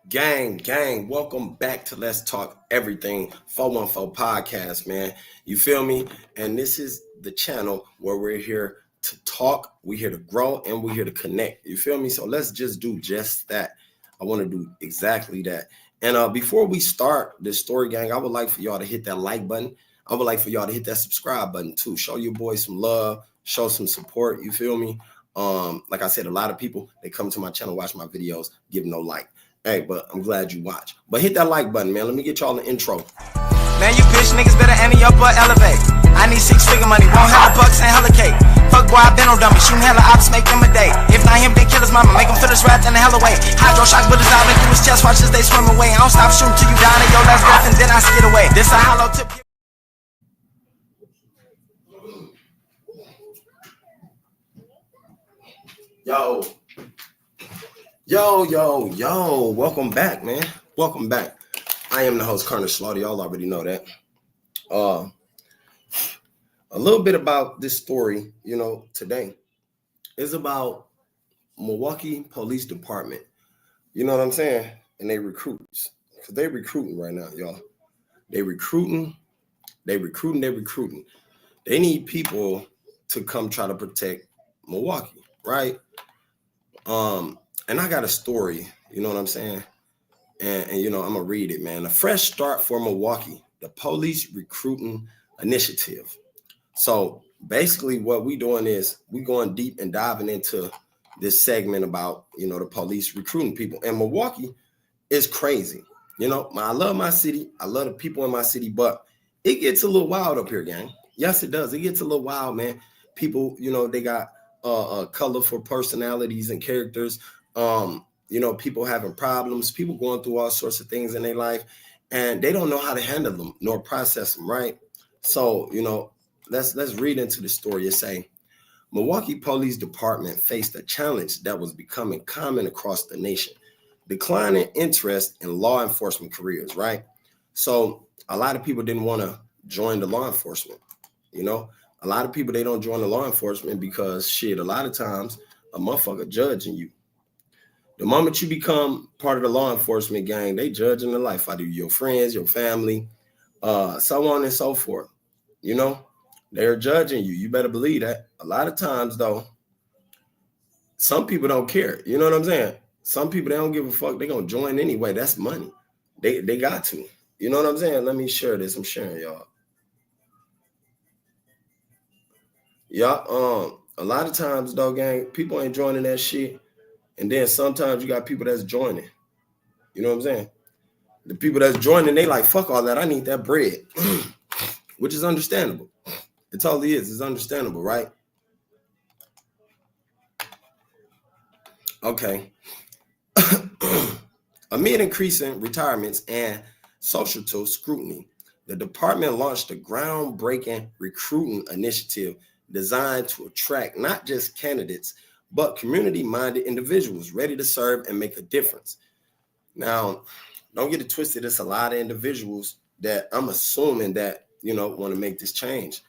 Gang, welcome back to Let's Talk Everything 414 podcast, man. You feel me? And this is the channel where we're here to talk, we're here to grow, and we're here to connect. You feel me? So let's just do just that. I want to do exactly that. And before we start this story, gang, I would like for y'all to hit that like button. I would like for y'all to hit that subscribe button too. Show your boys some love, show some support. You feel me? Like I said, a lot of people, they come to my channel, watch my videos, give no like. Hey, but I'm glad you watch. But hit that like button, man. Let me get y'all an intro. Man, you bitch niggas better ante up or elevate. I need 6-figure money, won't hella bucks and hella cake. Fuck boy, I been on dummy, shooting hella ops, make him a day. If not him, then kill his mama, make him feel his wrath in the hell away. Hydro shocks with his eye, make through his chest, watch as they swim away. I don't stop shooting till you down in your last breath, and then I skid away. This a hollow tip. Yo, welcome back, man. Welcome back. I am the host, Colonel Slaughter. Y'all already know that. A little bit about this story, today is about Milwaukee Police Department. You know what I'm saying? And they recruits. Because they recruiting right now, y'all. They recruiting. They need people to come try to protect Milwaukee, right? And I got a story, you know what I'm saying? And I'm gonna read it, man. A fresh start for Milwaukee, the police recruiting initiative. So basically what we doing is we going deep and diving into this segment about, the police recruiting people. And Milwaukee is crazy. I love my city. I love the people in my city, but it gets a little wild up here, gang. Yes, it does. It gets a little wild, man. People, they got colorful personalities and characters. People having problems, people going through all sorts of things in their life, and they don't know how to handle them nor process them, right? So, let's read into the story. It say, Milwaukee Police Department faced a challenge that was becoming common across the nation: declining interest in law enforcement careers, right? So a lot of people didn't want to join the law enforcement. A lot of people, they don't join the law enforcement because a lot of times a motherfucker judging you. The moment you become part of the law enforcement gang, they judging the life out of your friends, your family, so on and so forth. They're judging you. You better believe that. A lot of times, though, some people don't care. You know what I'm saying? Some people, they don't give a fuck. They're going to join anyway. That's money. They got to. You know what I'm saying? Let me share this. I'm sharing, y'all. Yeah, a lot of times, though, gang, people ain't joining that shit. And then sometimes you got people that's joining. You know what I'm saying? The people that's joining, they like, fuck all that. I need that bread, which is understandable. It totally is. It's understandable, right? Okay. Amid increasing retirements and societal scrutiny, the department launched a groundbreaking recruiting initiative designed to attract not just candidates, but community-minded individuals ready to serve and make a difference. Now, don't get it twisted. It's a lot of individuals that I'm assuming that, want to make this change.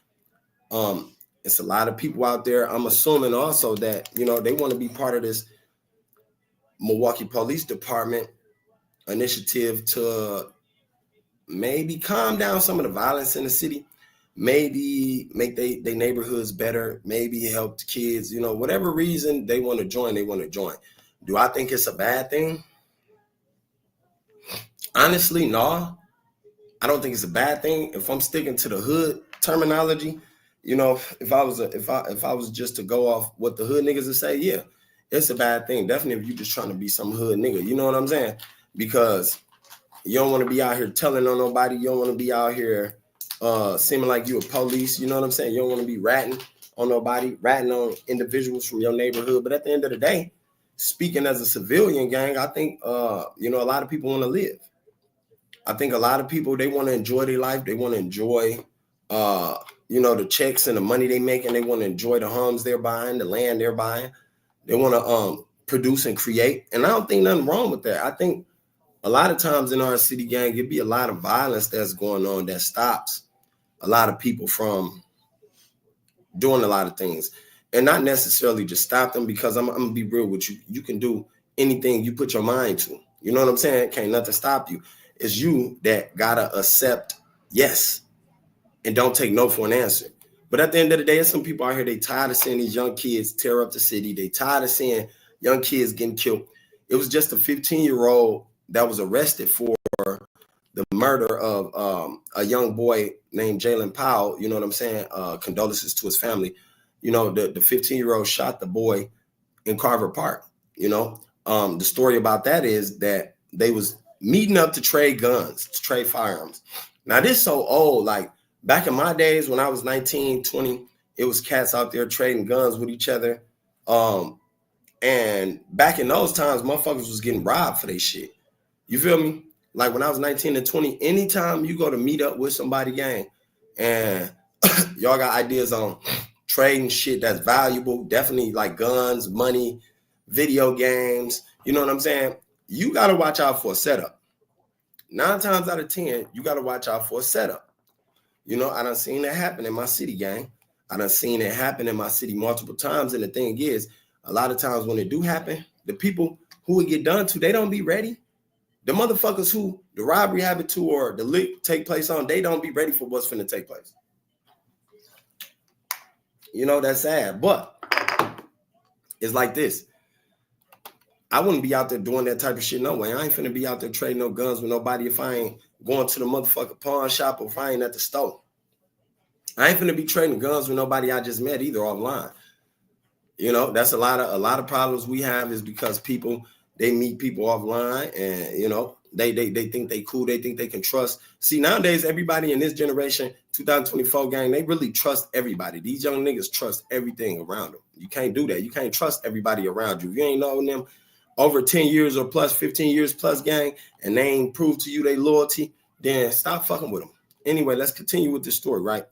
It's a lot of people out there. I'm assuming also that, they want to be part of this Milwaukee Police Department initiative to maybe calm down some of the violence in the city, maybe make their neighborhoods better, maybe help the kids, whatever reason they want to join, Do I think it's a bad thing? Honestly, no. I don't think it's a bad thing. If I'm sticking to the hood terminology, if I was just to go off what the hood niggas would say, yeah, it's a bad thing. Definitely if you're just trying to be some hood nigga, you know what I'm saying? Because you don't want to be out here telling on nobody. You don't want to be out here seeming like you a police, you know what I'm saying? You don't want to be ratting on nobody, ratting on individuals from your neighborhood. But at the end of the day, speaking as a civilian, gang, I think, a lot of people want to live. I think a lot of people, they want to enjoy their life. They want to enjoy, the checks and the money they make, and they want to enjoy the homes they're buying, the land they're buying. They want to produce and create. And I don't think nothing wrong with that. I think a lot of times in our city, gang, it'd be a lot of violence that's going on that stops a lot of people from doing a lot of things, and not necessarily just stop them, because I'm going to be real with you. You can do anything you put your mind to. You know what I'm saying? Can't nothing stop you. It's you that gotta accept yes and don't take no for an answer. But at the end of the day, there's some people out here, they tired of seeing these young kids tear up the city. They tired of seeing young kids getting killed. It was just a 15-year-old that was arrested for the murder of a young boy named Jalen Powell. You know what I'm saying? Condolences to his family. You know, the 15-year-old shot the boy in Carver Park. You know, the story about that is that they was meeting up to trade guns, to trade firearms. Now, this is so old. Like, back in my days when I was 19, 20, it was cats out there trading guns with each other. And back in those times, motherfuckers was getting robbed for their shit. You feel me? Like when I was 19 and 20, anytime you go to meet up with somebody, gang, and y'all got ideas on trading shit that's valuable, definitely like guns, money, video games, you know what I'm saying? You got to watch out for a setup. 9 times out of 10, you got to watch out for a setup. You know, I done seen that happen in my city, gang. I done seen it happen in my city multiple times. And the thing is, a lot of times when it do happen, the people who it get done to, they don't be ready. The motherfuckers who the robbery happened to or the lick take place on, they don't be ready for what's finna take place. You know, that's sad. But it's like this. I wouldn't be out there doing that type of shit no way. I ain't finna be out there trading no guns with nobody if I ain't going to the motherfucking pawn shop or if I ain't at the store. I ain't finna be trading guns with nobody I just met either offline. You know, that's a lot of problems we have is because people, they meet people offline and, you know, they think they cool. They think they can trust. See, nowadays, everybody in this generation, 2024 gang, they really trust everybody. These young niggas trust everything around them. You can't do that. You can't trust everybody around you. If you ain't known them over 10 years or plus, 15 years plus, gang, and they ain't proved to you their loyalty, then stop fucking with them. Anyway, let's continue with this story, right?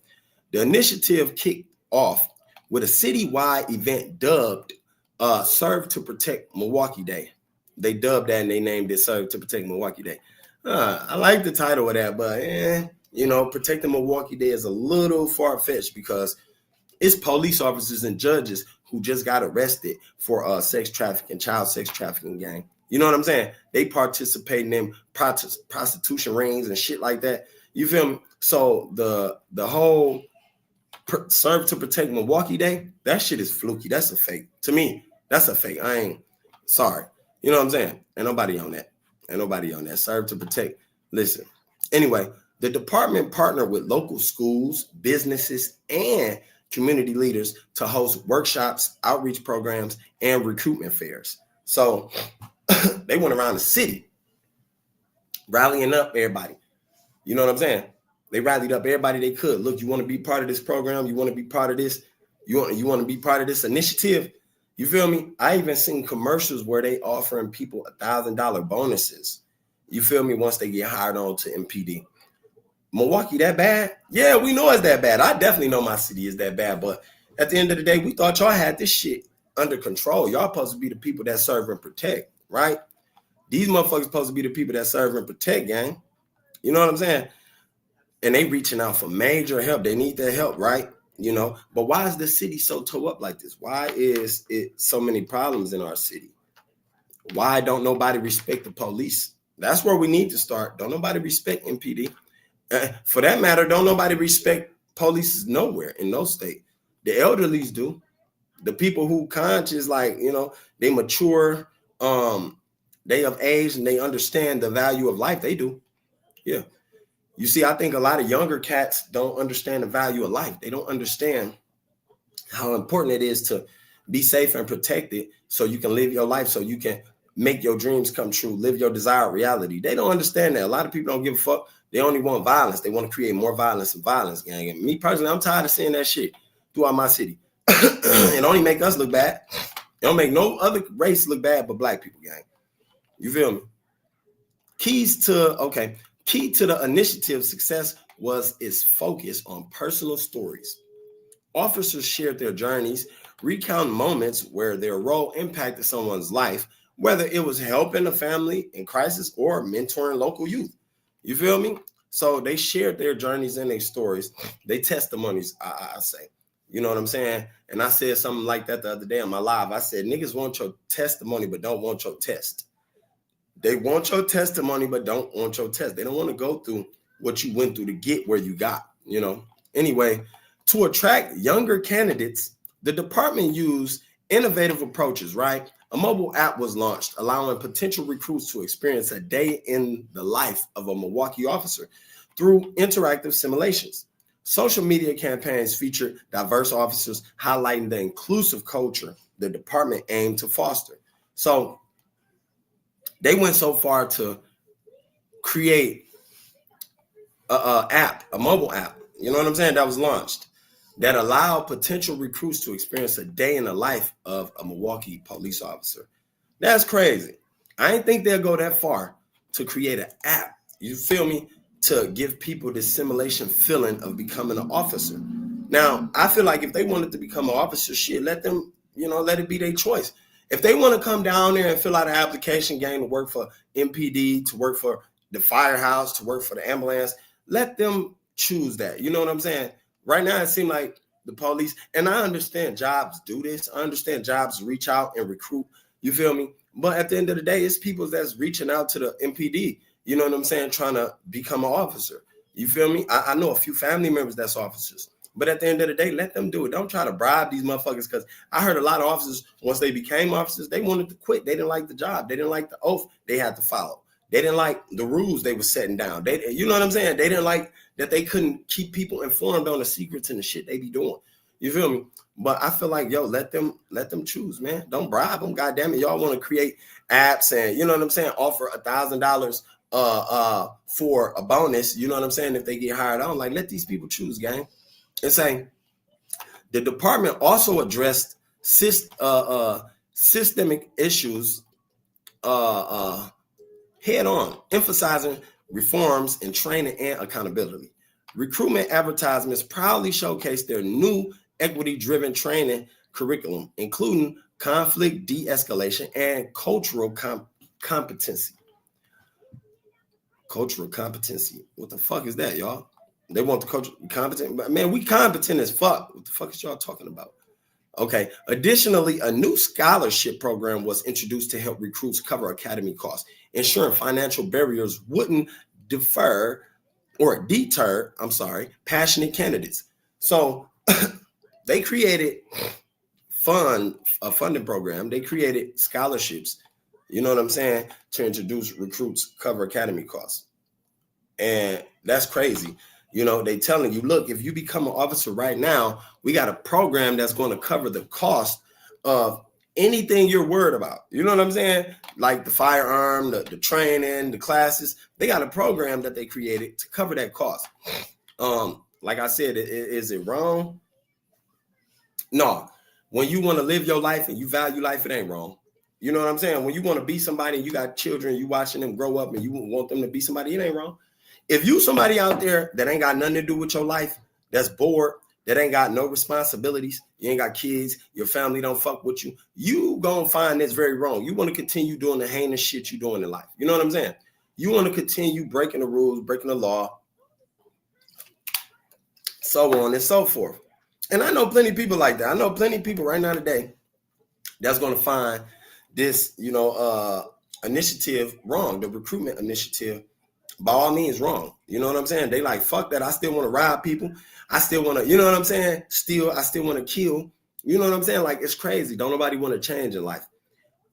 The initiative kicked off with a citywide event dubbed Serve to Protect Milwaukee Day. They dubbed that and they named it Serve to Protect Milwaukee Day. I like the title of that, but you know, protecting Milwaukee Day is a little far-fetched because it's police officers and judges who just got arrested for sex trafficking, child sex trafficking gang. You know what I'm saying? They participating in prostitution rings and shit like that. You feel me? So the whole Serve to Protect Milwaukee Day, that shit is fluky. That's a fake. To me, that's a fake. I ain't sorry. You know what I'm saying? Ain't nobody on that. Ain't nobody on that. Serve to Protect. Listen. Anyway, the department partnered with local schools, businesses, and community leaders to host workshops, outreach programs, and recruitment fairs. So they went around the city rallying up everybody. You know what I'm saying? They rallied up everybody they could. Look, you want to be part of this program? You want to be part of this? You want to be part of this initiative? You feel me? I even seen commercials where they offering people $1,000 bonuses. You feel me? Once they get hired on to MPD. Milwaukee that bad? Yeah, we know it's that bad. I definitely know my city is that bad. But at the end of the day, we thought y'all had this shit under control. Y'all supposed to be the people that serve and protect, right? These motherfuckers supposed to be the people that serve and protect, gang. You know what I'm saying? And they reaching out for major help. They need their help, right? You know, but why is the city so toe up like this? Why is it so many problems in our city? Why don't nobody respect the police? That's where we need to start. Don't nobody respect MPD. For that matter, don't nobody respect police nowhere in no state. The elderlies do. The people who conscious, like, you know, they mature, they of age and they understand the value of life. They do. Yeah. You see, I think a lot of younger cats don't understand the value of life. They don't understand how important it is to be safe and protected so you can live your life, so you can make your dreams come true, live your desired reality. They don't understand that. A lot of people don't give a fuck. They only want violence. They want to create more violence and violence, gang. And me personally, I'm tired of seeing that shit throughout my city. It only make us look bad. It don't make no other race look bad but black people, gang. You feel me? Key to the initiative's success was its focus on personal stories. Officers shared their journeys, recounting moments where their role impacted someone's life, whether it was helping a family in crisis or mentoring local youth. You feel me? So they shared their journeys and their stories, their testimonies, I say. You know what I'm saying? And I said something like that the other day on my live. I said, niggas want your testimony, but don't want your test. They want your testimony, but don't want your test. They don't want to go through what you went through to get where you got, you know. Anyway, to attract younger candidates, the department used innovative approaches, right? A mobile app was launched, allowing potential recruits to experience a day in the life of a Milwaukee officer through interactive simulations. Social media campaigns featured diverse officers, highlighting the inclusive culture the department aimed to foster. So they went so far to create a mobile app, you know what I'm saying, that was launched that allowed potential recruits to experience a day in the life of a Milwaukee police officer. That's crazy. I didn't think they'll go that far to create an app, you feel me, to give people this simulation feeling of becoming an officer. Now, I feel like if they wanted to become an officer, shit, let them, you know, let it be their choice. If they want to come down there and fill out an application game to work for MPD, to work for the firehouse, to work for the ambulance, let them choose that. You know what I'm saying? Right now, it seems like the police, and I understand jobs do this. I understand jobs reach out and recruit. You feel me? But at the end of the day, it's people that's reaching out to the MPD. You know what I'm saying? Trying to become an officer. You feel me? I know a few family members that's officers. But at the end of the day, let them do it. Don't try to bribe these motherfuckers, because I heard a lot of officers, once they became officers, they wanted to quit. They didn't like the job. They didn't like the oath they had to follow. They didn't like the rules they were setting down. They, you know what I'm saying? They didn't like that they couldn't keep people informed on the secrets and the shit they be doing. You feel me? But I feel like, yo, let them choose, man. Don't bribe them. God damn it. Y'all want to create apps and, you know what I'm saying, offer $1,000 for a bonus, you know what I'm saying, if they get hired on. Like, let these people choose, gang. And saying the department also addressed systemic issues head on, emphasizing reforms in training and accountability. Recruitment advertisements proudly showcase their new equity-driven training curriculum, including conflict de-escalation and cultural competency. Cultural competency. What the fuck is that, y'all? They want the culture competent, but man, we competent as fuck. What the fuck is y'all talking about? Okay. Additionally, a new scholarship program was introduced to help recruits cover academy costs, ensuring financial barriers wouldn't deter passionate candidates. So they created a funding program. They created scholarships, you know what I'm saying, to introduce recruits cover academy costs. And that's crazy. You know, they telling you, look, if you become an officer right now, we got a program that's going to cover the cost of anything you're worried about. You know what I'm saying? Like the firearm, the training, the classes. They got a program that they created to cover that cost. Like I said, is it wrong? No. When you want to live your life and you value life, it ain't wrong. You know what I'm saying? When you want to be somebody and you got children, you watching them grow up and you want them to be somebody, it ain't wrong. If you somebody out there that ain't got nothing to do with your life, that's bored, that ain't got no responsibilities, you ain't got kids, your family don't fuck with you, you gonna find this very wrong. You want to continue doing the heinous shit you doing in life. You know what I'm saying? You want to continue breaking the rules, breaking the law, so on and so forth. And I know plenty of people like that. I know plenty of people right now today that's going to find this, you know, initiative wrong, the recruitment initiative, by all means wrong. You know what I'm saying? They like, fuck that. I still want to rob people. I still want to, you know what I'm saying? I still want to kill. You know what I'm saying? Like, it's crazy. Don't nobody want to change in life.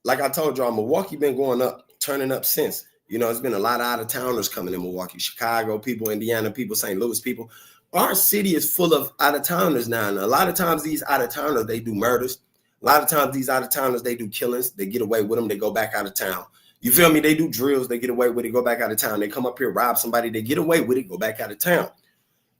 Like I told y'all, Milwaukee been going up, turning up since. You know, it's been a lot of out-of-towners coming in Milwaukee, Chicago people, Indiana people, St. Louis people. Our city is full of out-of-towners now. And a lot of times these out-of-towners, they do murders. A lot of times these out-of-towners, they do killings. They get away with them. They go back out of town. You feel me? They do drills. They get away with it, go back out of town. They come up here, rob somebody. They get away with it, go back out of town.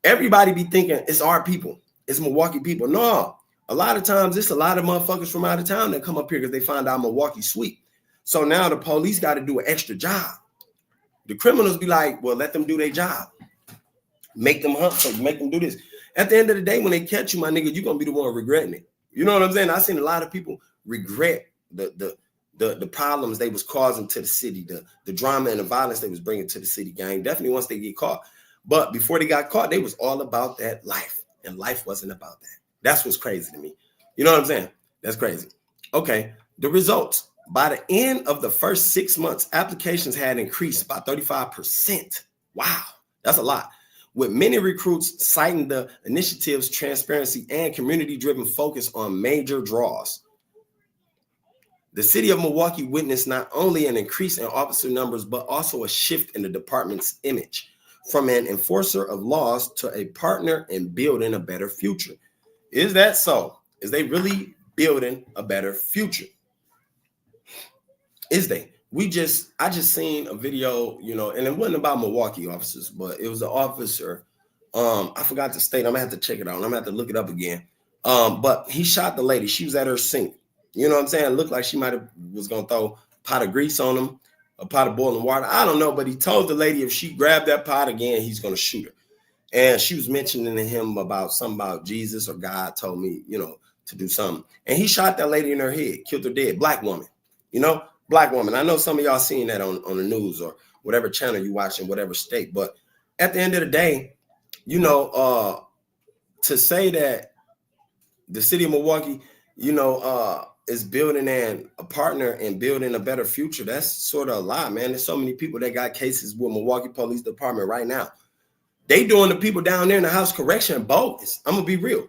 Everybody be thinking it's our people. It's Milwaukee people. No, a lot of times it's a lot of motherfuckers from out of town that come up here because they find out Milwaukee sweet. So now the police got to do an extra job. The criminals be like, well, let them do their job. Make them hunt for you, make them do this. At the end of the day, when they catch you, my nigga, you're going to be the one regretting it. You know what I'm saying? I've seen a lot of people regret the problems they was causing to the city, the drama and the violence they was bringing to the city, gang. Definitely once they get caught. But before they got caught, they was all about that life. And life wasn't about that. That's what's crazy to me. You know what I'm saying? That's crazy. Okay, the results. By the end of the first 6 months, applications had increased by 35%. Wow, that's a lot. With many recruits citing the initiative's transparency and community-driven focus on major draws. The city of Milwaukee witnessed not only an increase in officer numbers, but also a shift in the department's image from an enforcer of laws to a partner in building a better future. Is that so? Is they really building a better future? Is they? I just seen a video, and it wasn't about Milwaukee officers, but it was an officer. I forgot the state. I'm gonna have to check it out. I'm gonna have to look it up again. But he shot the lady. She was at her sink. You know what I'm saying? It looked like she was gonna throw a pot of grease on him, a pot of boiling water. I don't know, but he told the lady if she grabbed that pot again, he's gonna shoot her. And she was mentioning to him about something about Jesus or God told me, to do something. And he shot that lady in her head, killed her dead. Black woman, black woman. I know some of y'all seen that on the news or whatever channel you watch in whatever state. But at the end of the day, to say that the city of Milwaukee, is building a partner and building a better future, that's sort of a lie, man. There's so many people that got cases with Milwaukee Police Department right now. They doing the people down there in the House of Correction bogus. I'm gonna be real.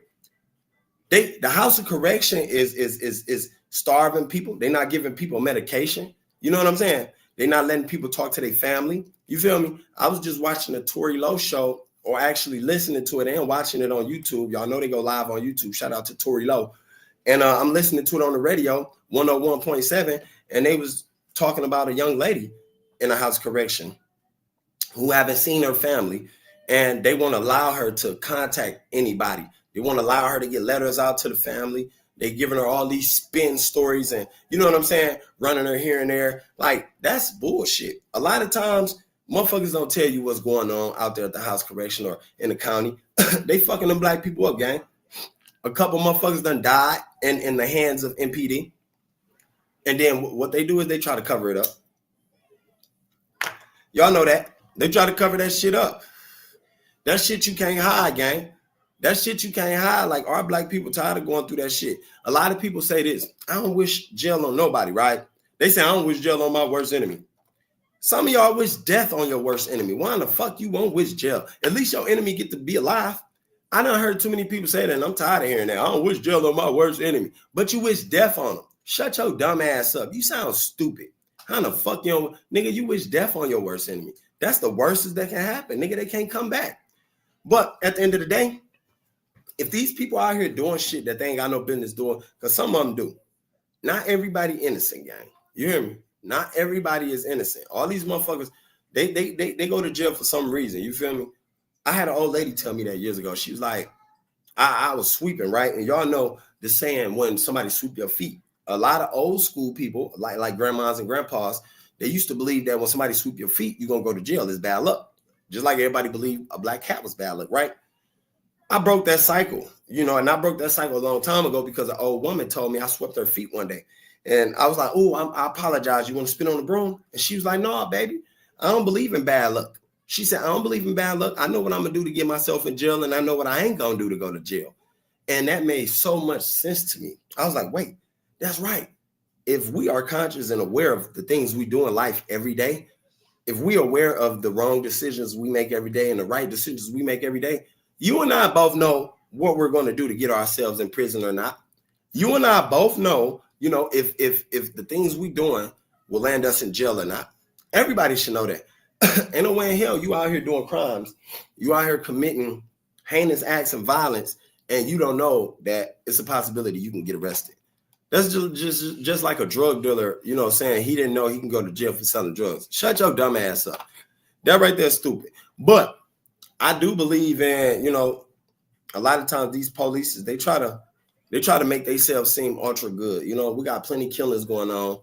The House of Correction is starving people. They're not giving people medication. You know what I'm saying? They're not letting people talk to their family. You feel me? I was just watching the Tory Lowe show, or actually listening to it and watching it on YouTube. Y'all know they go live on YouTube. Shout out to Tory Lowe. And I'm listening to it on the radio, 101.7, and they was talking about a young lady in a house correction who haven't seen her family, and they won't allow her to contact anybody. They won't allow her to get letters out to the family. They giving her all these spin stories and, you know what I'm saying, running her here and there. Like, that's bullshit. A lot of times, motherfuckers don't tell you what's going on out there at the house correction or in the county. They fucking them black people up, gang. A couple motherfuckers done died in the hands of MPD. And then what they do is they try to cover it up. Y'all know that. They try to cover that shit up. That shit you can't hide, gang. That shit you can't hide. Like, our black people tired of going through that shit. A lot of people say this: I don't wish jail on nobody, right? They say, I don't wish jail on my worst enemy. Some of y'all wish death on your worst enemy. Why in the fuck you won't wish jail? At least your enemy get to be alive. I done heard too many people say that, and I'm tired of hearing that. I don't wish jail on my worst enemy. But you wish death on them. Shut your dumb ass up. You sound stupid. How the fuck nigga, you wish death on your worst enemy. That's the worst that can happen. Nigga, they can't come back. But at the end of the day, if these people out here doing shit that they ain't got no business doing, because some of them do. Not everybody innocent, gang. You hear me? Not everybody is innocent. All these motherfuckers, they go to jail for some reason. You feel me? I had an old lady tell me that years ago. She was like, I was sweeping, right? And y'all know the saying, when somebody sweep your feet. A lot of old school people, like grandmas and grandpas, they used to believe that when somebody sweep your feet, you're going to go to jail. It's bad luck. Just like everybody believed a black cat was bad luck, right? I broke that cycle, and I broke that cycle a long time ago because an old woman told me I swept her feet one day. And I was like, oh, I apologize. You want to spit on the broom? And she was like, no, baby, I don't believe in bad luck. She said, I don't believe in bad luck. I know what I'm going to do to get myself in jail, and I know what I ain't going to do to go to jail. And that made so much sense to me. I was like, wait, that's right. If we are conscious and aware of the things we do in life every day, if we are aware of the wrong decisions we make every day and the right decisions we make every day, you and I both know what we're going to do to get ourselves in prison or not. You and I both know, if the things we doing will land us in jail or not. Everybody should know that. Ain't no way in hell you out here doing crimes. You out here committing heinous acts of violence, and you don't know that it's a possibility you can get arrested. That's just like a drug dealer, saying he didn't know he can go to jail for selling drugs. Shut your dumb ass up. That right there is stupid. But I do believe in, a lot of times these police, they try to make themselves seem ultra good. We got plenty killings going on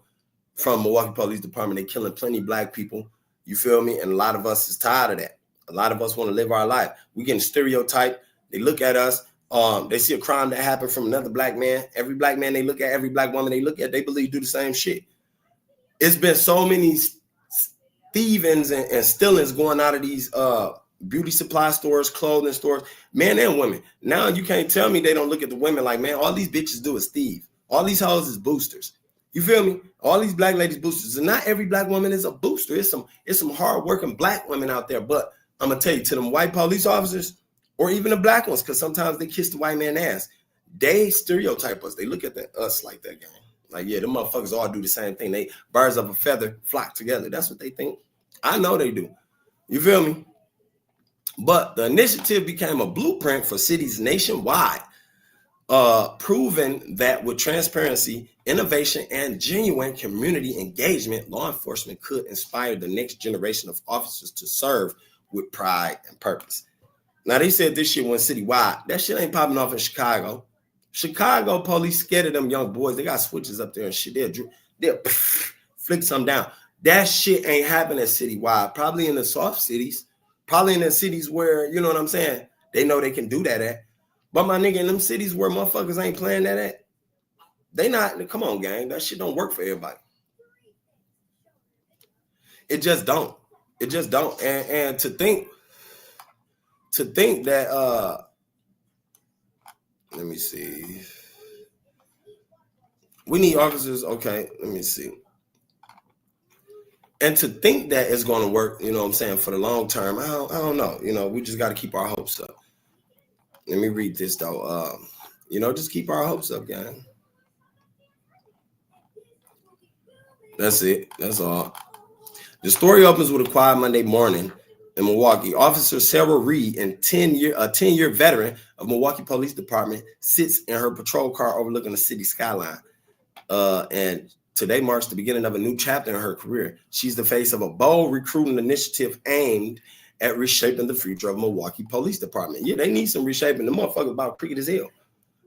from Milwaukee Police Department. They killing plenty black people. You feel me? And a lot of us is tired of that. A lot of us want to live our life. We getting stereotyped. They look at us. They see a crime that happened from another black man. Every black man they look at, every black woman they look at, they believe do the same shit. It's been so many thievings and stealings going out of these beauty supply stores, clothing stores, men and women. Now you can't tell me they don't look at the women like, man, all these bitches do is thieve. All these hoes is boosters. You feel me? All these black ladies boosters, and not every black woman is a booster. It's some hardworking black women out there. But I'm gonna tell you, to them white police officers, or even the black ones, because sometimes they kiss the white man ass, they stereotype us. They look at us like that, gang. Like, yeah, them motherfuckers all do the same thing. They birds of a feather flock together. That's what they think. I know they do. You feel me? But the initiative became a blueprint for cities nationwide, proving that with transparency, innovation, and genuine community engagement, law enforcement could inspire the next generation of officers to serve with pride and purpose. Now, they said this shit went citywide. That shit ain't popping off in Chicago. Chicago police scared of them young boys. They got switches up there and shit. They'll flick some down. That shit ain't happening citywide. Probably in the soft cities. Probably in the cities where, you know what I'm saying, they know they can do that at. But my nigga, in them cities where motherfuckers ain't playing that at, they not, come on, gang. That shit don't work for everybody. It just don't. It just don't. And to think that, let me see. We need officers. Okay, let me see. And to think that it's going to work, you know what I'm saying, for the long term, I don't know. You know, we just got to keep our hopes up. Let me read this, though. You know, just keep our hopes up, gang. That's it. That's all. The story opens with a quiet Monday morning in Milwaukee. Officer Sarah Reed, a 10-year veteran of Milwaukee Police Department, sits in her patrol car overlooking the city skyline. And today marks the beginning of a new chapter in her career. She's the face of a bold recruiting initiative aimed at reshaping the future of Milwaukee Police Department. Yeah, they need some reshaping. The motherfuckers about cricket as hell.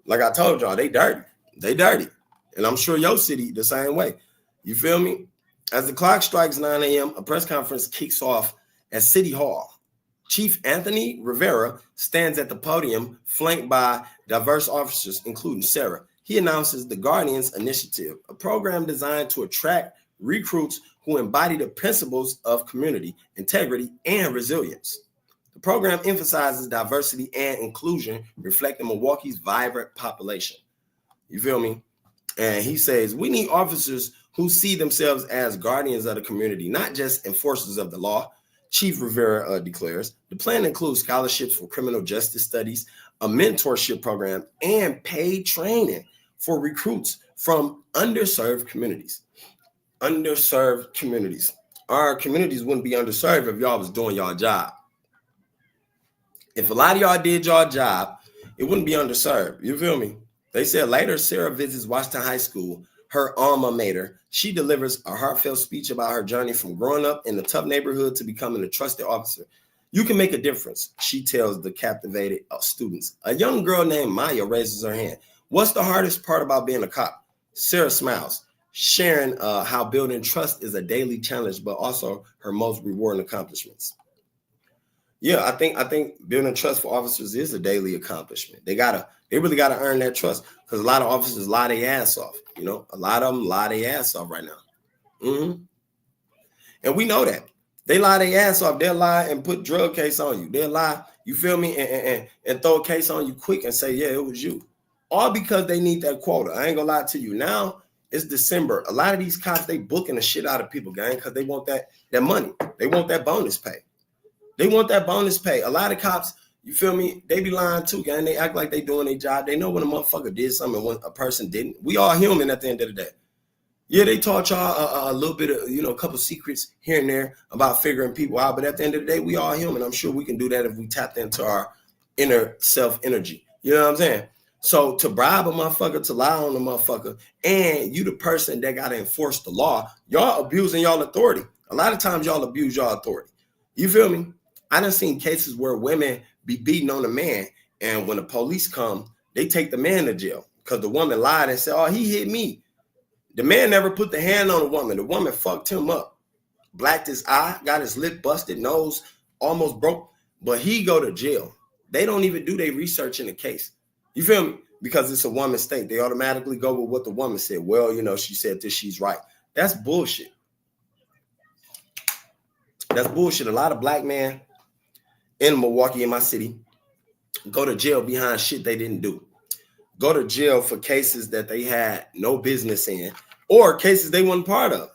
Like I told y'all, they dirty. They dirty. And I'm sure your city the same way. You feel me? As the clock strikes 9 a.m., a press conference kicks off at City Hall. Chief Anthony Rivera stands at the podium, flanked by diverse officers, including Sarah. He announces the Guardians Initiative, a program designed to attract recruits who embody the principles of community, integrity, and resilience. The program emphasizes diversity and inclusion, reflecting Milwaukee's vibrant population. You feel me? And he says, we need officers who see themselves as guardians of the community, not just enforcers of the law. Chief Rivera declares the plan includes scholarships for criminal justice studies, a mentorship program, and paid training for recruits from underserved communities. Underserved communities. Our communities wouldn't be underserved if y'all was doing y'all job. If a lot of y'all did y'all job, it wouldn't be underserved. You feel me? They said later, Sarah visits Washington High School, her alma mater. She delivers a heartfelt speech about her journey from growing up in a tough neighborhood to becoming a trusted officer. You can make a difference, she tells the captivated students. A young girl named Maya raises her hand. What's the hardest part about being a cop? Sarah smiles, sharing how building trust is a daily challenge, but also her most rewarding accomplishments. Yeah, I think building trust for officers is a daily accomplishment. They really gotta earn that trust, because a lot of officers lie their ass off. You know, a lot of them lie their ass off right now. And we know that. They lie their ass off. They'll lie and put drug case on you. They'll lie, you feel me, and throw a case on you quick and say, yeah, it was you. All because they need that quota. I ain't gonna lie to you. Now it's December. A lot of these cops, they booking the shit out of people, gang, because they want that money. They want that bonus pay. They want that bonus pay. A lot of cops, you feel me, they be lying too, gang. They act like they doing their job. They know when a motherfucker did something and when a person didn't. We all human at the end of the day. Yeah, they taught y'all a little bit of, you know, a couple secrets here and there about figuring people out. But at the end of the day, we all human. I'm sure we can do that if we tapped into our inner self energy. You know what I'm saying? So to bribe a motherfucker, to lie on a motherfucker, and you the person that got to enforce the law, y'all abusing y'all authority. A lot of times y'all abuse y'all authority. You feel me? I done seen cases where women be beating on a man, and when the police come, they take the man to jail because the woman lied and said, oh, he hit me. The man never put the hand on the woman. The woman fucked him up, blacked his eye, got his lip busted, nose almost broke, but he go to jail. They don't even do their research in the case. You feel me? Because it's a woman's state. They automatically go with what the woman said. Well, you know, she said this, she's right. That's bullshit. That's bullshit. A lot of black men in Milwaukee, in my city, go to jail behind shit they didn't do. Go to jail for cases that they had no business in or cases they weren't part of.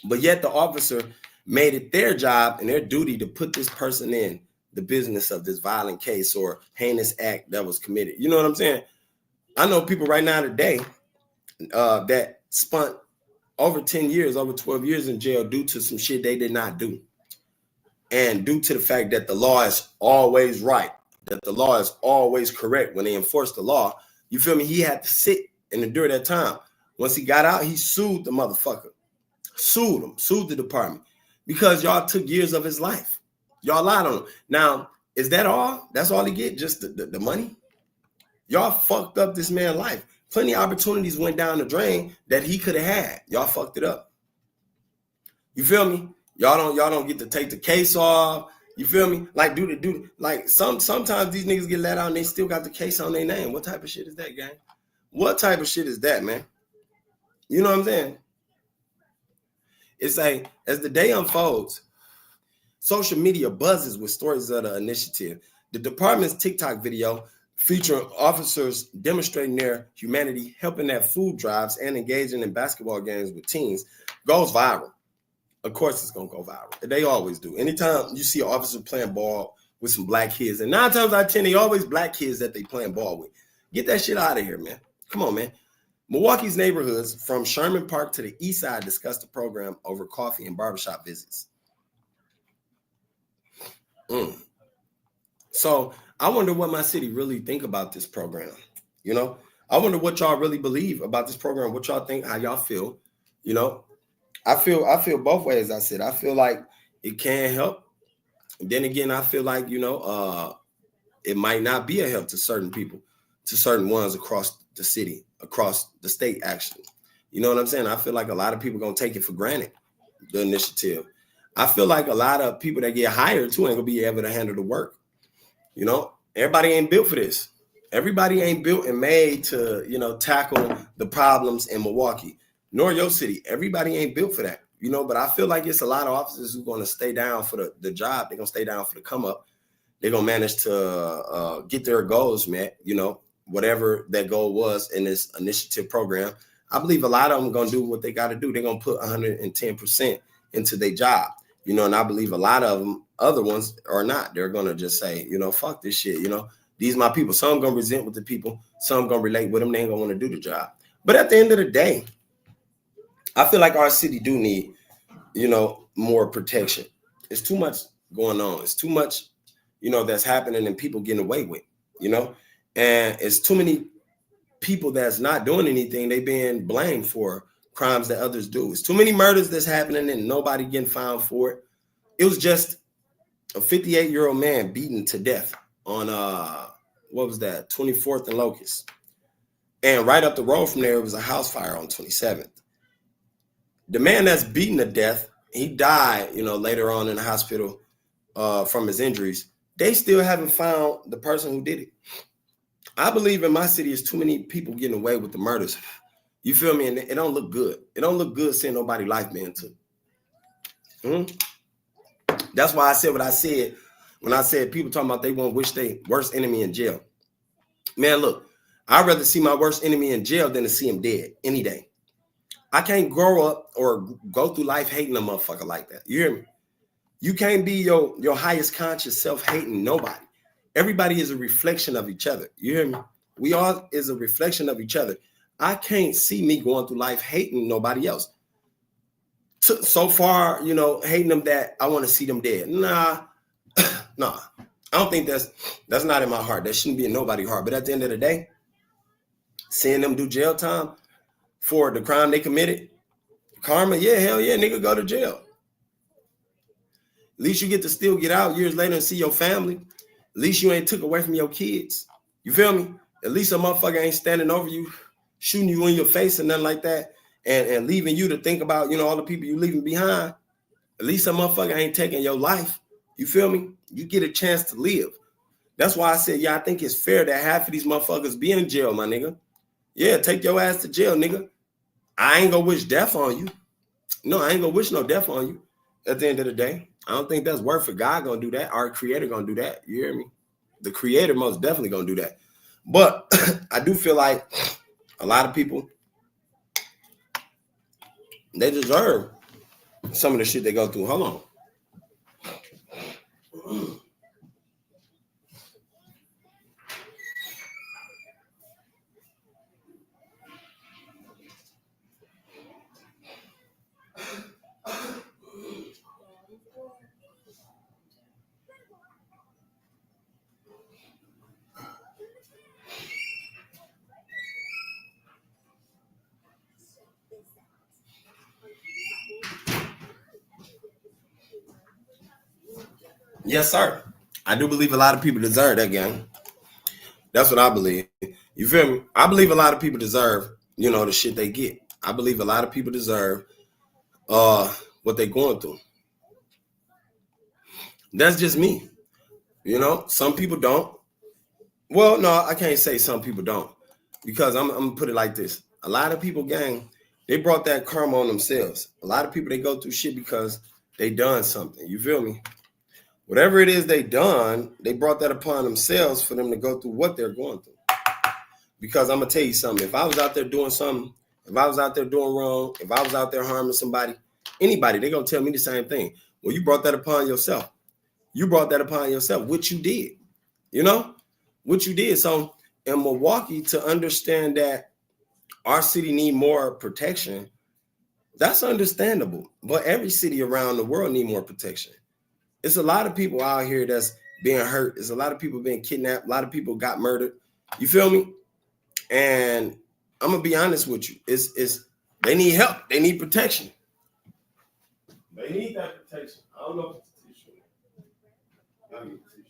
But yet the officer made it their job and their duty to put this person in the business of this violent case or heinous act that was committed. You know what I'm saying? I know people right now today that spent over 10 years, over 12 years in jail due to some shit they did not do. And due to the fact that the law is always right, that the law is always correct when they enforce the law, you feel me? He had to sit and endure that time. Once he got out, he sued the motherfucker. Sued him, sued the department. Because y'all took years of his life. Y'all lied on him. Now, is that all? That's all he get? Just the money? Y'all fucked up this man's life. Plenty of opportunities went down the drain that he could have had. Y'all fucked it up. You feel me? Y'all don't get to take the case off. You feel me? Like like sometimes these niggas get let out and they still got the case on their name. What type of shit is that, gang? What type of shit is that, man? You know what I'm saying? It's like, as the day unfolds, social media buzzes with stories of the initiative. The department's TikTok video featuring officers demonstrating their humanity, helping at food drives, and engaging in basketball games with teens goes viral. Of course, it's going to go viral. They always do. Anytime you see an officer playing ball with some black kids, and 9 times out of 10, they always black kids that they playing ball with. Get that shit out of here, man. Come on, man. Milwaukee's neighborhoods from Sherman Park to the east side discussed the program over coffee and barbershop visits. So I wonder what my city really think about this program. You know, I wonder what y'all really believe about this program, what y'all think, how y'all feel. You know, I feel both ways. I said, I feel like it can help. And then again, I feel like, you know, it might not be a help to certain people, to certain ones across the city, across the state, actually. You know what I'm saying? I feel like a lot of people going to take it for granted, the initiative. I feel like a lot of people that get hired, too, ain't going to be able to handle the work. You know, everybody ain't built for this. Everybody ain't built and made to, you know, tackle the problems in Milwaukee, nor your city. Everybody ain't built for that, you know, but I feel like it's a lot of officers who are going to stay down for the job. They're going to stay down for the come up. They're going to manage to get their goals met, you know, whatever that goal was in this initiative program. I believe a lot of them are going to do what they got to do. They're going to put 110% into their job, you know, and I believe a lot of them, other ones are not. They're going to just say, you know, fuck this shit. You know, these my people. Some going to resent with the people. Some going to relate with them. They ain't going to want to do the job. But at the end of the day, I feel like our city do need, you know, more protection. It's too much going on. It's too much, you know, that's happening and people getting away with, you know, and it's too many people that's not doing anything. They being blamed for crimes that others do. It's too many murders that's happening and nobody getting found for it. It was just a 58-year-old man beaten to death on, what was that, 24th and Locust. And right up the road from there, it was a house fire on 27th. The man that's beaten to death, he died, you know, later on in the hospital from his injuries. They still haven't found the person who did it. I believe in my city, it's too many people getting away with the murders. You feel me? And it don't look good. It don't look good seeing nobody life being took. That's why I said what I said when I said people talking about they won't wish their worst enemy in jail. Man, look, I'd rather see my worst enemy in jail than to see him dead any day. I can't grow up or go through life hating a motherfucker like that. You hear me? You can't be your highest conscious self hating nobody. Everybody is a reflection of each other. You hear me? We all is a reflection of each other. I can't see me going through life hating nobody else. So far, you know, hating them that I want to see them dead. Nah. I don't think that's not in my heart. That shouldn't be in nobody's heart. But at the end of the day, seeing them do jail time for the crime they committed, karma, yeah, hell yeah, nigga, go to jail. At least you get to still get out years later and see your family. At least you ain't took away from your kids. You feel me? At least a motherfucker ain't standing over you, shooting you in your face and nothing like that, and leaving you to think about, you know, all the people you leaving behind. At least a motherfucker ain't taking your life. You feel me? You get a chance to live. That's why I said, yeah, I think it's fair that half of these motherfuckers be in jail, my nigga. Yeah, take your ass to jail, nigga. I ain't gonna wish death on you. No, I ain't gonna wish no death on you at the end of the day. I don't think that's worth it. God gonna do that. Our creator gonna do that. You hear me? The creator most definitely gonna do that. But I do feel like a lot of people They deserve some of the shit they go through. Hold on. Yes, sir. I do believe a lot of people deserve that, gang. That's what I believe. You feel me? I believe a lot of people deserve, the shit they get. I believe a lot of people deserve what they're going through. That's just me. Some people don't. Well, no, I can't say some people don't, because I'm gonna put it like this. A lot of people, gang, they brought that karma on themselves. A lot of people, they go through shit because they done something. You feel me? Whatever it is they done, they brought that upon themselves for them to go through what they're going through. Because I'm gonna tell you something. If I was out there doing something, if I was out there doing wrong, if I was out there harming somebody, anybody, they're gonna tell me the same thing. Well, you brought that upon yourself. You brought that upon yourself, which you did. What you did. So in Milwaukee, to understand that our city need more protection, that's understandable. But every city around the world need more protection. It's a lot of people out here that's being hurt. There's a lot of people being kidnapped. A lot of people got murdered. You feel me? And I'm gonna be honest with you. It's they need help. They need protection. They need that protection. I don't know if it's a tissue. I need a tissue.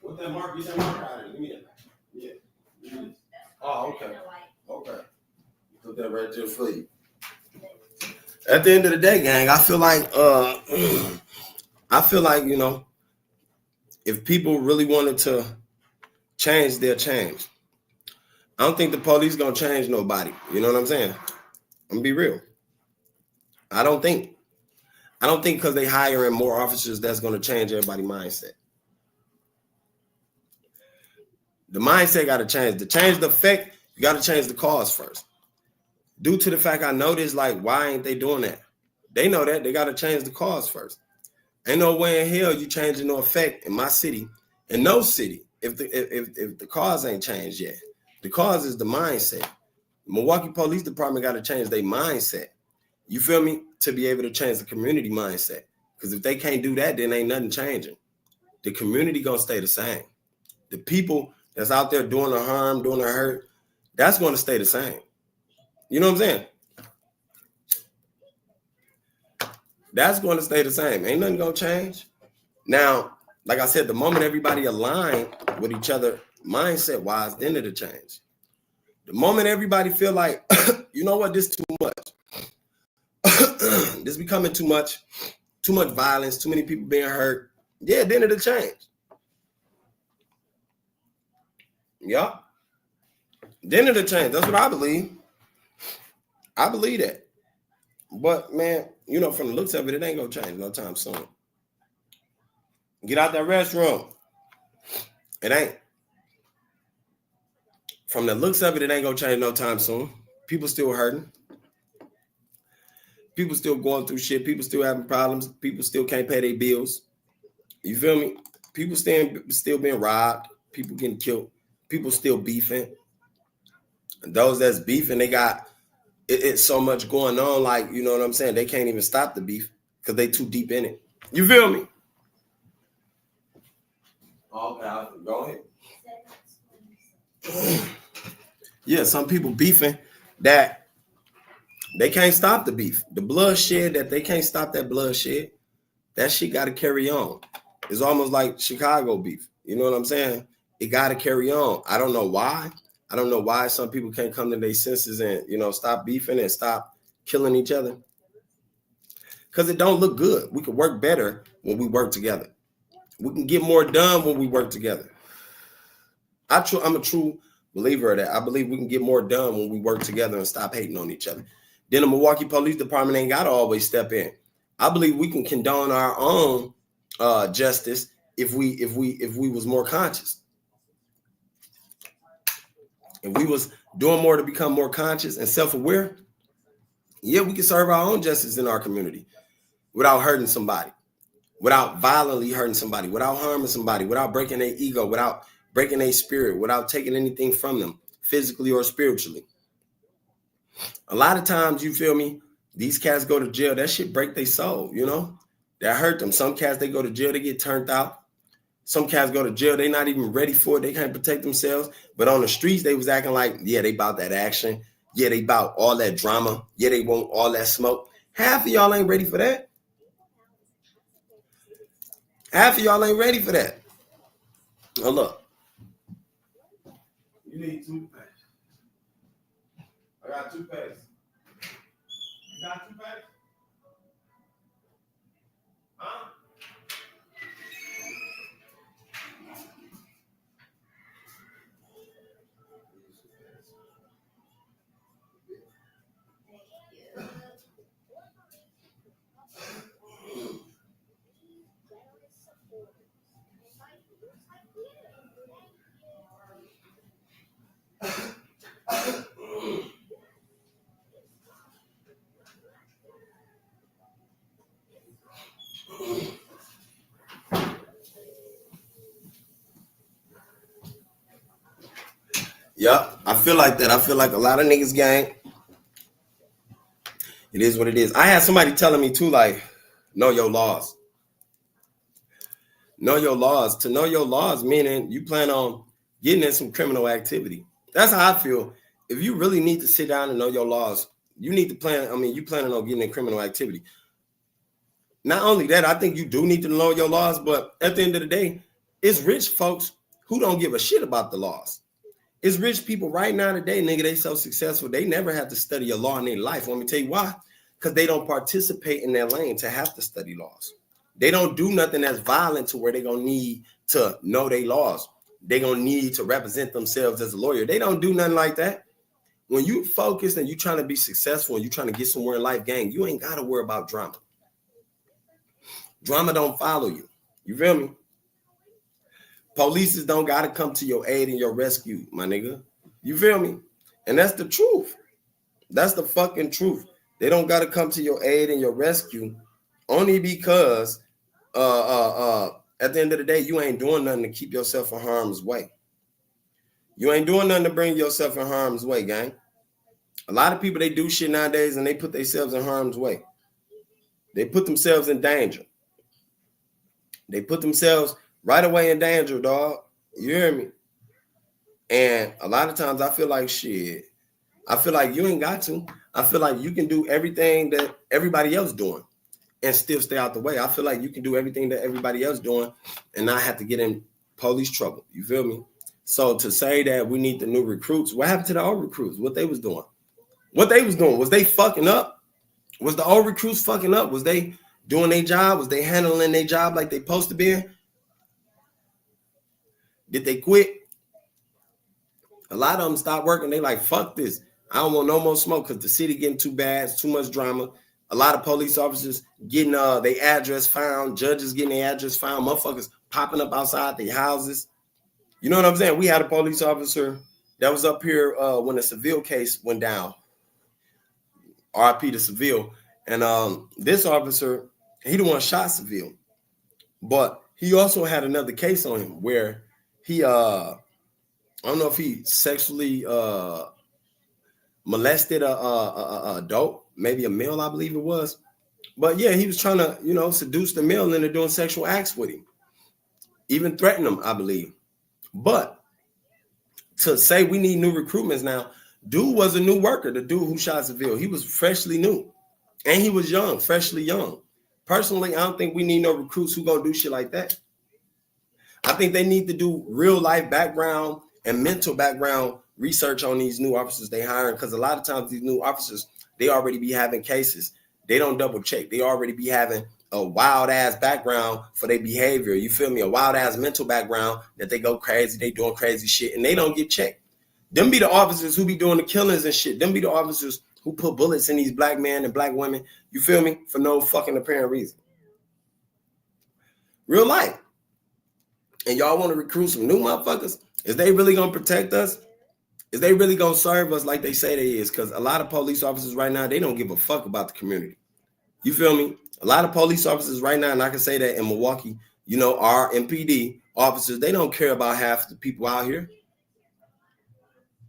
What that mark? Get that mark out of it. Give me that. Yeah. Oh, okay. Okay. Put that right there for you. At the end of the day, gang, I feel like if people really wanted to change, they'll change. I don't think the police gonna change nobody. You know what I'm saying? I'm gonna be real. I don't think because they hiring more officers that's gonna change everybody's mindset. The mindset got to change. To change the effect, you got to change the cause first. Due to the fact I noticed, why ain't they doing that? They know that. They got to change the cause first. Ain't no way in hell you changing no effect in my city, in no city, if the cause ain't changed yet. The cause is the mindset. The Milwaukee Police Department got to change their mindset. You feel me? To be able to change the community mindset. Because if they can't do that, then ain't nothing changing. The community going to stay the same. The people that's out there doing the harm, doing the hurt, that's going to stay the same. You know what I'm saying? That's going to stay the same. Ain't nothing going to change. Now, like I said, the moment everybody align with each other mindset-wise, then it'll change. The moment everybody feel like, you know what, this is too much. This becoming too much violence, too many people being hurt. Yeah, then it'll change. Yeah. Then it'll change. That's what I believe. I believe that. But, man, from the looks of it, it ain't going to change no time soon. Get out that restroom. It ain't. From the looks of it, it ain't going to change no time soon. People still hurting. People still going through shit. People still having problems. People still can't pay their bills. You feel me? People still being robbed. People getting killed. People still beefing. And those that's beefing, they got it's so much going on, you know what I'm saying? They can't even stop the beef because they too deep in it. You feel me? Okay, go ahead. Yeah, some people beefing that they can't stop the beef. The bloodshed, that they can't stop that bloodshed. That shit got to carry on. It's almost like Chicago beef. You know what I'm saying? It got to carry on. I don't know why. I don't know why some people can't come to their senses and, stop beefing and stop killing each other. Because it don't look good. We can work better when we work together. We can get more done when we work together. I'm a true believer of that. I believe we can get more done when we work together and stop hating on each other. Then the Milwaukee Police Department ain't got to always step in. I believe we can condone our own justice if we was more conscious. If we was doing more to become more conscious and self-aware, yeah, we can serve our own justice in our community without hurting somebody, without violently hurting somebody, without harming somebody, without breaking their ego, without breaking their spirit, without taking anything from them, physically or spiritually. A lot of times, you feel me, these cats go to jail, that shit break their soul, you know? That hurt them. Some cats, they go to jail, they get turned out. Some cats go to jail, they're not even ready for it. They can't protect themselves. But on the streets, they was acting like, yeah, they about that action. Yeah, they about all that drama. Yeah, they want all that smoke. Half of y'all ain't ready for that. Half of y'all ain't ready for that. Oh, look. You need toothpaste. I got toothpaste. You got toothpaste? Huh? Yep, I feel like that. I feel like a lot of niggas, gang. It is what it is. I had somebody telling me too, like, know your laws. Know your laws. To know your laws, meaning you plan on getting in some criminal activity. That's how I feel. If you really need to sit down and know your laws, you need to plan. I mean, you planning on getting in criminal activity. Not only that, I think you do need to know your laws, but at the end of the day, it's rich folks who don't give a shit about the laws. It's rich people right now today, nigga, they so successful, they never have to study a law in their life. Let me tell you why. Because they don't participate in their lane to have to study laws. They don't do nothing that's violent to where they're going to need to know their laws. They're going to need to represent themselves as a lawyer. They don't do nothing like that. When you focus and you're trying to be successful and you're trying to get somewhere in life, gang, you ain't got to worry about drama. Drama don't follow you. You feel me? Police don't got to come to your aid and your rescue, my nigga. You feel me? And that's the truth. That's the fucking truth. They don't got to come to your aid and your rescue only because at the end of the day, you ain't doing nothing to keep yourself in harm's way. You ain't doing nothing to bring yourself in harm's way, gang. A lot of people, they do shit nowadays and they put themselves in harm's way. They put themselves in danger. They put themselves right away in danger, dog. You hear me? And a lot of times I feel like shit. I feel like you ain't got to. I feel like you can do everything that everybody else doing and still stay out the way. I feel like you can do everything that everybody else doing and not have to get in police trouble. You feel me? So to say that we need the new recruits, what happened to the old recruits? What they was doing? What they was doing? Was they fucking up? Was the old recruits fucking up? Was they doing their job? Was they handling their job like they supposed to be? Did they quit? A lot of them stopped working. They like, fuck this. I don't want no more smoke because the city getting too bad. It's too much drama. A lot of police officers getting their address found. Judges getting their address found. Motherfuckers popping up outside their houses. You know what I'm saying? We had a police officer that was up here when the Seville case went down. RIP to Seville. And this officer, he the one shot Seville. But he also had another case on him where he, I don't know if he sexually molested a adult, maybe a male, I believe it was. But yeah, he was trying to, seduce the male into doing sexual acts with him. Even threaten him, I believe. But to say we need new recruitments now, dude was a new worker, the dude who shot Seville. He was freshly new. And he was young, freshly young. Personally, I don't think we need no recruits who gonna do shit like that. I think they need to do real life background and mental background research on these new officers they hiring, because a lot of times these new officers, they already be having cases. They don't double check. They already be having a wild ass background for their behavior. You feel me? A wild ass mental background that they go crazy, they doing crazy shit, and they don't get checked. Them be the officers who be doing the killings and shit. Them be the officers who put bullets in these black men and black women, you feel me, for no fucking apparent reason. Real life. and y'all want to recruit some new motherfuckers, is they really gonna protect us? Is they really gonna serve us like they say they is? Because a lot of police officers right now, they don't give a fuck about the community. You feel me? A lot of police officers right now, and I can say that in Milwaukee, you know, our MPD officers, they don't care about half the people out here.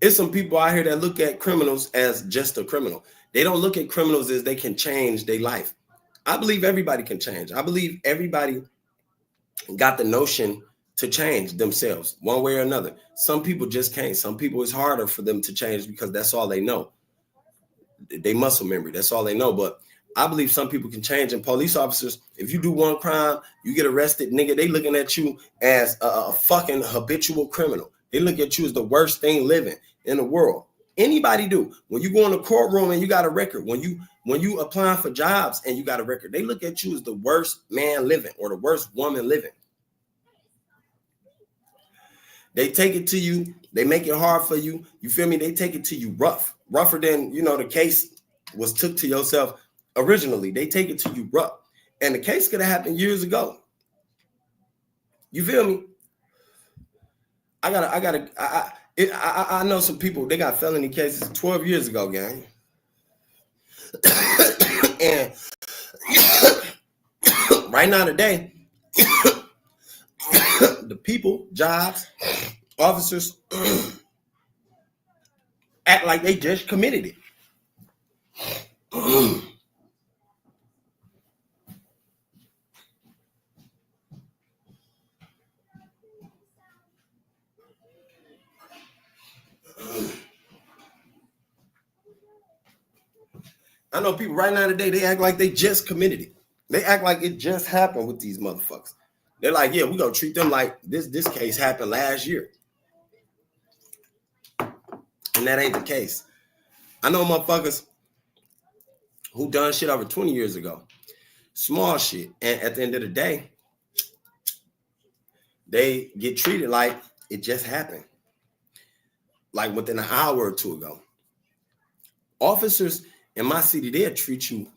It's some people out here that look at criminals as just a criminal. They don't look at criminals as they can change their life. I believe everybody can change. I believe everybody got the notion to change themselves one way or another. Some people just can't. Some people, it's harder for them to change because that's all they know. They muscle memory, that's all they know. But I believe some people can change. And police officers, if you do one crime, you get arrested, nigga, they looking at you as a fucking habitual criminal. They look at you as the worst thing living in the world. Anybody do. When you go in the courtroom and you got a record, when you applying for jobs and you got a record, they look at you as the worst man living or the worst woman living. They take it to you. They make it hard for you. You feel me? They take it to you rougher than, you know, the case was took to yourself originally. They take it to you rough. And the case could have happened years ago. You feel me? I know some people, they got felony cases 12 years ago, gang. And right now today, the people, jobs, officers act like they just committed it. I know people right now today, they act like they just committed it. They act like it just happened with these motherfuckers. They're like, yeah, we're going to treat them like this case happened last year. And that ain't the case. I know motherfuckers who done shit over 20 years ago. Small shit. And at the end of the day, they get treated like it just happened. Like within an hour or two ago. Officers in my city, they'll treat you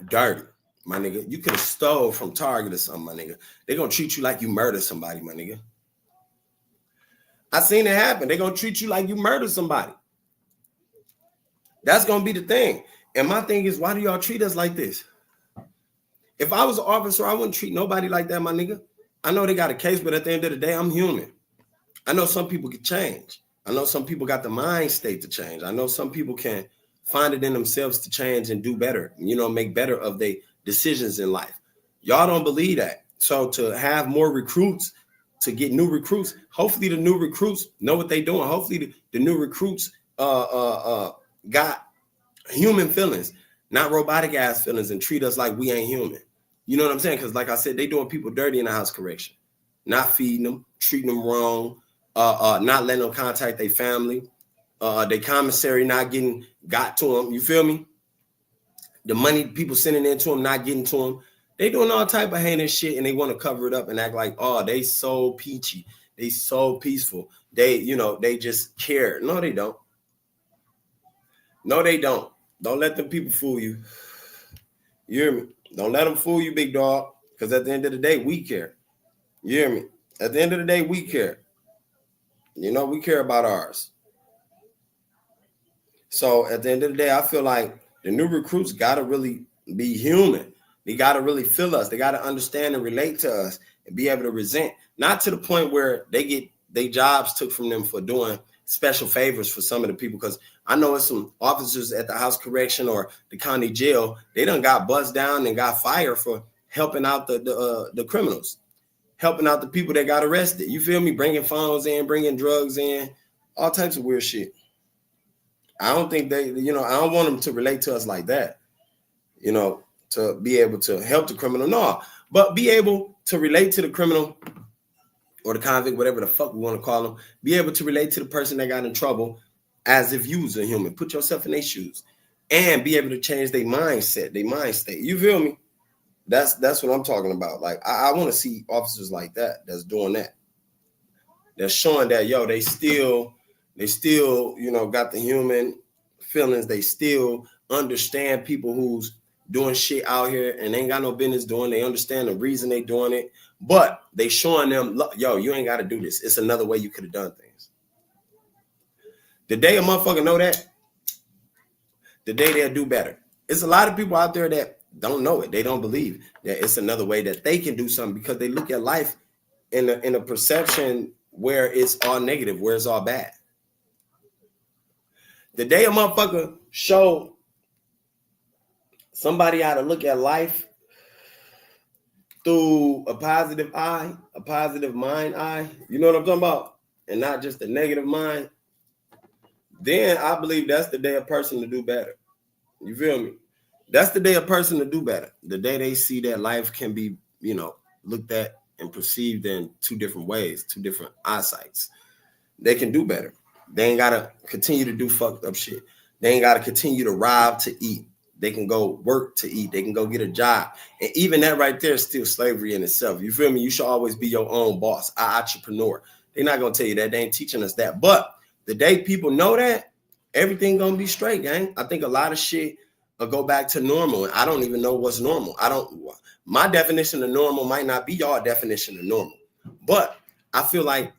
dirty, my nigga. You could have stole from Target or something, my nigga. They're going to treat you like you murdered somebody, my nigga. I seen it happen. They're going to treat you like you murdered somebody. That's going to be the thing. And my thing is, why do y'all treat us like this? If I was an officer, I wouldn't treat nobody like that, my nigga. I know they got a case, but at the end of the day, I'm human. I know some people can change. I know some people got the mind state to change. I know some people can find it in themselves to change and do better, you know, make better of their decisions in life. Y'all don't believe that. So to have more recruits, to get new recruits, hopefully the new recruits know what they're doing. Hopefully the new recruits got human feelings, not robotic ass feelings, and treat us like we ain't human. You know what I'm saying? Because like I said, they doing people dirty in the house correction, not feeding them, treating them wrong, not letting them contact their family. Their commissary not getting got to them. You feel me? The money people sending in to them not getting to them. They doing all type of heinous shit, and they want to cover it up and act like, oh, they so peachy, they so peaceful. They, you know, they just care. No, they don't. No, they don't. Don't let them people fool you. You hear me? Don't let them fool you, big dog. Because at the end of the day, we care. You hear me? At the end of the day, we care. You know, we care about ours. So at the end of the day, I feel like the new recruits got to really be human. They got to really feel us. They got to understand and relate to us and be able to resent. Not to the point where they get their jobs took from them for doing special favors for some of the people. Because I know it's some officers at the house correction or the county jail. They done got buzzed down and got fired for helping out the criminals, helping out the people that got arrested. You feel me? Bringing phones in, bringing drugs in, all types of weird shit. I don't think they, you know, I don't want them to relate to us like that, you know, to be able to help the criminal. No, but be able to relate to the criminal or the convict, whatever the fuck we want to call them, be able to relate to the person that got in trouble as if you was a human. Put yourself in their shoes and be able to change their mindset, their mind state. You feel me? That's what I'm talking about. Like, I want to see officers like that, that's doing that. They're showing that, yo, they still, you know, got the human feelings. They still understand people who's doing shit out here and they ain't got no business doing. They understand the reason they doing it, but they showing them, yo, you ain't got to do this. It's another way you could have done things. The day a motherfucker know that, the day they'll do better. It's a lot of people out there that don't know it. They don't believe that it's another way that they can do something because they look at life in a perception where it's all negative, where it's all bad. The day a motherfucker show somebody how to look at life through a positive eye, a positive mind eye, you know what I'm talking about? And not just a negative mind, then I believe that's the day a person to do better. You feel me? That's the day a person to do better. The day they see that life can be, looked at and perceived in two different ways, two different eyesights. They can do better. They ain't got to continue to do fucked up shit. They ain't got to continue to rob to eat. They can go work to eat. They can go get a job. And even that right there is still slavery in itself. You feel me? You should always be your own boss, an entrepreneur. They're not going to tell you that. They ain't teaching us that. But the day people know that, everything going to be straight, gang. I think a lot of shit will go back to normal. And I don't even know what's normal. My definition of normal might not be your definition of normal. But I feel like,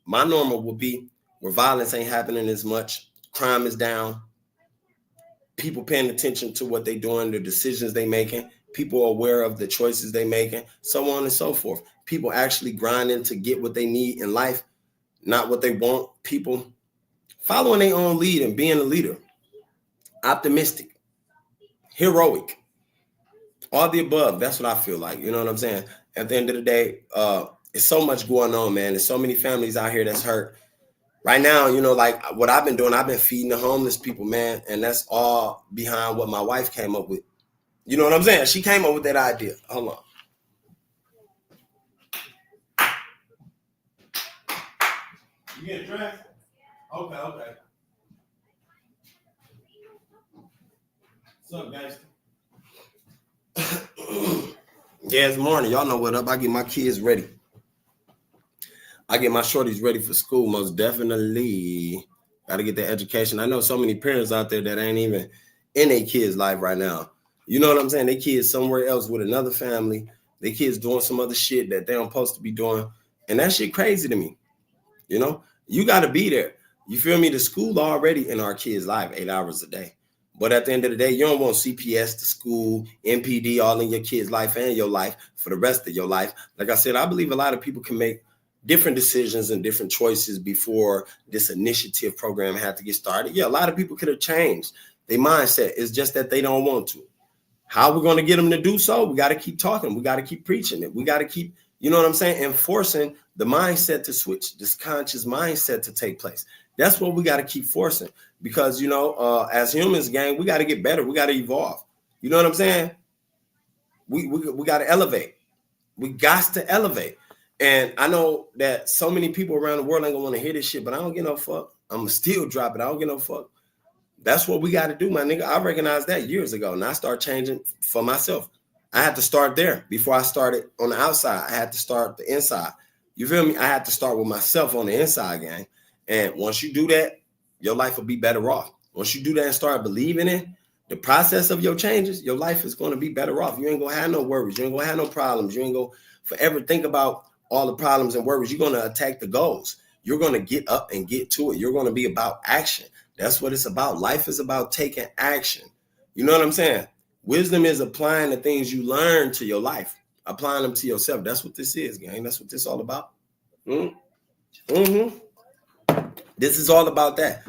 my normal will be where violence ain't happening as much. Crime is down. People paying attention to what they doing, the decisions they making. People are aware of the choices they making, so on and so forth. People actually grinding to get what they need in life, not what they want. People following their own lead and being a leader. Optimistic. Heroic. All the above. That's what I feel like. You know what I'm saying? At the end of the day, it's so much going on, man. There's so many families out here that's hurt. Right now, like what I've been doing, I've been feeding the homeless people, man. And that's all behind what my wife came up with. You know what I'm saying? She came up with that idea. Hold on. You getting dressed? Okay. What's up, guys? Yeah, it's morning. Y'all know what up. I get my kids ready. I get my shorties ready for school, most definitely. Got to get their education. I know so many parents out there that ain't even in their kids' life right now. You know what I'm saying? They kids somewhere else with another family. They kids doing some other shit that they don't supposed to be doing. And that shit crazy to me. You got to be there. You feel me? The school already in our kids' life 8 hours a day. But at the end of the day, you don't want CPS, the school, MPD, all in your kids' life and your life for the rest of your life. Like I said, I believe a lot of people can make different decisions and different choices before this initiative program had to get started. Yeah, a lot of people could have changed their mindset. It's just that they don't want to. How we're going to get them to do so? We got to keep talking. We got to keep preaching it. We got to keep, enforcing the mindset to switch, this conscious mindset to take place. That's what we got to keep forcing because, as humans, gang, we got to get better. We got to evolve. You know what I'm saying? We got to elevate. We got to elevate. And I know that so many people around the world ain't gonna want to hear this shit, but I don't give no fuck. I'm gonna still drop it. I don't give no fuck. That's what we got to do, my nigga. I recognized that years ago, and I started changing for myself. I had to start there before I started on the outside. I had to start the inside. You feel me? I had to start with myself on the inside, gang. And once you do that, your life will be better off. Once you do that and start believing in the process of your changes, your life is going to be better off. You ain't gonna have no worries. You ain't gonna have no problems. You ain't gonna forever think about all the problems and worries. You're going to attack the goals. You're going to get up and get to it. You're going to be about action. That's what it's about. Life is about taking action. You know what I'm saying? Wisdom is applying the things you learn to your life, applying them to yourself. That's what this is, gang. That's what this is all about. Mm-hmm. This is all about that.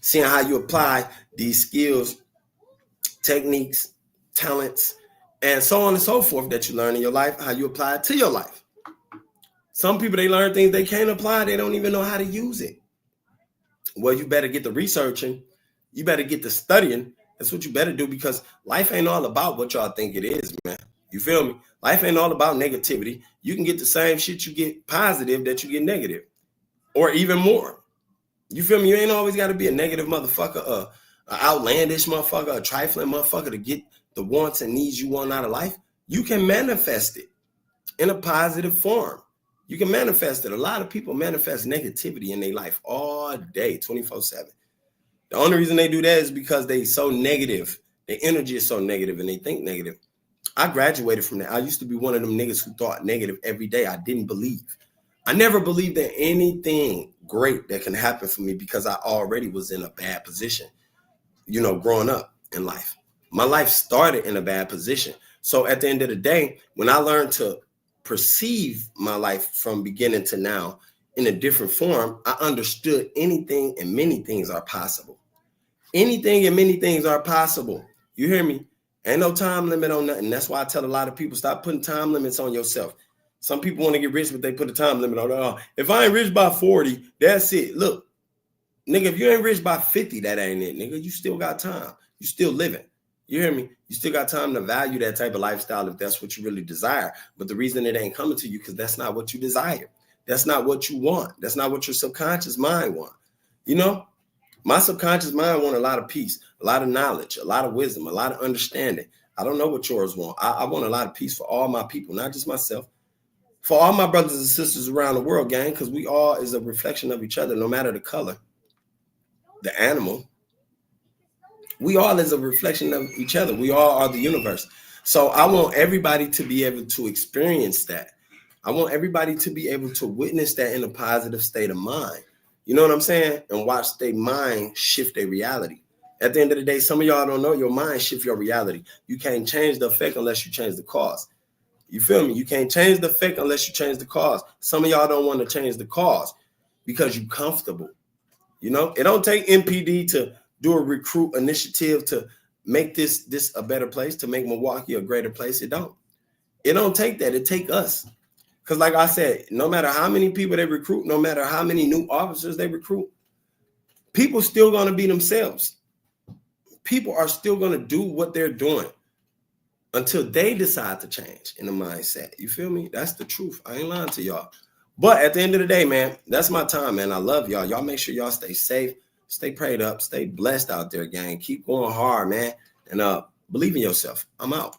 Seeing how you apply these skills, techniques, talents, and so on and so forth that you learn in your life, how you apply it to your life. Some people, they learn things they can't apply. They don't even know how to use it. Well, you better get the researching. You better get the studying. That's what you better do because life ain't all about what y'all think it is, man. You feel me? Life ain't all about negativity. You can get the same shit you get positive that you get negative or even more. You feel me? You ain't always got to be a negative motherfucker, an outlandish motherfucker, a trifling motherfucker to get the wants and needs you want out of life. You can manifest it in a positive form. You can manifest it. A lot of people manifest negativity in their life all day, 24/7. The only reason they do that is because they so negative. Their energy is so negative and they think negative. I graduated from that. I used to be one of them niggas who thought negative every day. I didn't believe. I never believed in anything great that can happen for me because I already was in a bad position, growing up in life. My life started in a bad position. So at the end of the day, when I learned to perceive my life from beginning to now in a different form, I understood anything and many things are possible. Anything and many things are possible. You hear me? Ain't no time limit on nothing. That's why I tell a lot of people, stop putting time limits on yourself. Some people want to get rich, but they put a time limit on it. Oh, if I ain't rich by 40, that's it. Look, nigga, if you ain't rich by 50, that ain't it, nigga. You still got time. You still living. You hear me? You still got time to value that type of lifestyle if that's what you really desire. But the reason it ain't coming to you because that's not what you desire. That's not what you want. That's not what your subconscious mind want. My subconscious mind want a lot of peace, a lot of knowledge, a lot of wisdom, a lot of understanding. I don't know what yours want. I want a lot of peace for all my people, not just myself. For all my brothers and sisters around the world, gang, because we all is a reflection of each other, no matter the color, the animal. We all is a reflection of each other. We all are the universe. So I want everybody to be able to experience that. I want everybody to be able to witness that in a positive state of mind. You know what I'm saying? And watch their mind shift their reality. At the end of the day, some of y'all don't know your mind shift your reality. You can't change the effect unless you change the cause. You feel me? You can't change the effect unless you change the cause. Some of y'all don't want to change the cause because you're comfortable. It don't take MPD to do a recruit initiative to make this a better place, to make Milwaukee a greater place. It don't take that. It take us. Because like I said, no matter how many people they recruit, no matter how many new officers they recruit, people still going to be themselves. People are still going to do what they're doing until they decide to change in the mindset. You feel me? That's the truth. I ain't lying to y'all. But at the end of the day, man, that's my time, man. I love y'all. Y'all make sure y'all stay safe, stay prayed up, stay blessed out there, gang. Keep going hard, man. And believe in yourself. I'm out.